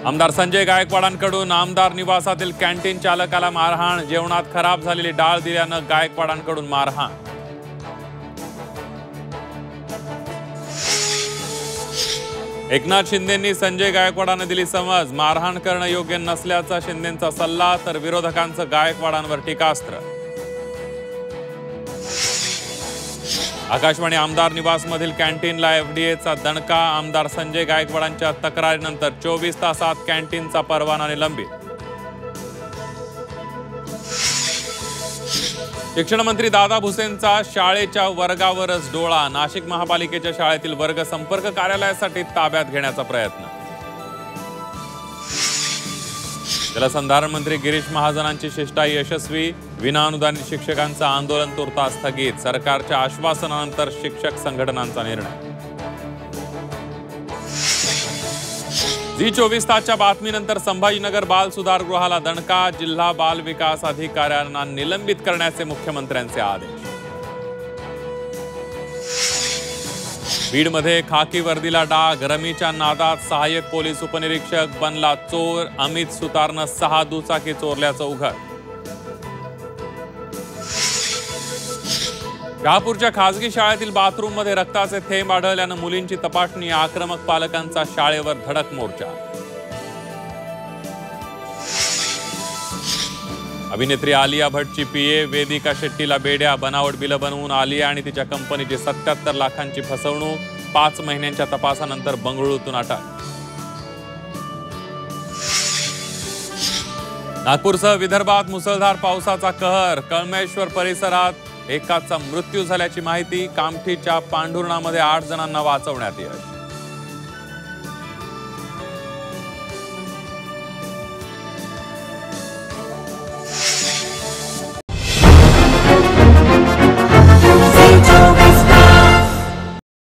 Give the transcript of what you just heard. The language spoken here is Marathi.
आमदार संजय गायकवाडांकडून आमदार निवासातील कॅन्टीन चालकाला मारहाण। जेवणात खराब झालेली डाळ दिल्यानं गायकवाडांकडून मारहाण। एकनाथ शिंदेंनी संजय गायकवाडांना दिली समज। मारहाण करणं योग्य नसल्याचा शिंदेंचा सल्ला, तर विरोधकांचं गायकवाडांवर टीकास्त्र। आकाशवाणी आमदार निवासमधील कॅन्टीनला एफडीएचा दणका। आमदार संजय गायकवाडांच्या तक्रारीनंतर 24 तासात कॅन्टीनचा परवाना निलंबित। शिक्षण मंत्री दादा भुसेंचा शाळेच्या वर्गावरच डोळा। नाशिक महापालिकेच्या शाळेतील वर्ग संपर्क कार्यालयासाठी ताब्यात घेण्याचा प्रयत्न। जलसंधारण मंत्री गिरीश महाजनांची शिष्टाई यशस्वी। विनाअनुदानित शिक्षकांचं आंदोलन तुर्तास स्थगित। सरकारच्या आश्वासनानंतर शिक्षक संघटनांचा निर्णय। झी 24 तासच्या बातमीनंतर संभाजीनगर बाल सुधारगृहाला दणका। जिल्हा बाल विकास अधिकाऱ्यांना निलंबित करण्याचे मुख्यमंत्र्यांचे आदेश। बीडमध्ये खाकी वर्दीला डाग। रमीच्या नादात सहाय्यक पोलीस उपनिरीक्षक बनला चोर। अमित सुतारनं 6 दुचाकी चोरल्याचं उघड। शहापूरच्या खासगी शाळेतील बाथरूममध्ये रक्ताचे थेंब आढळल्यानं मुलींची तपासणी। आक्रमक पालकांचा शाळेवर धडक मोर्चा। अभिनेत्री आलिया भट्टची पीए वेदिका शेट्टीला बेड्या। बनावट बिलं बनवून आलिया आणि तिच्या कंपनीची 77 लाखांची फसवणूक। 5 महिन्यांच्या तपासानंतर बंगळुरूतून अटक। नागपूरसह विदर्भात मुसळधार पावसाचा कहर। कळमेश्वर परिसरात एकाचा मृत्यू झाल्याची माहिती। कामठीच्या पांढुर्णामध्ये 8 जणांना वाचवण्यात यश।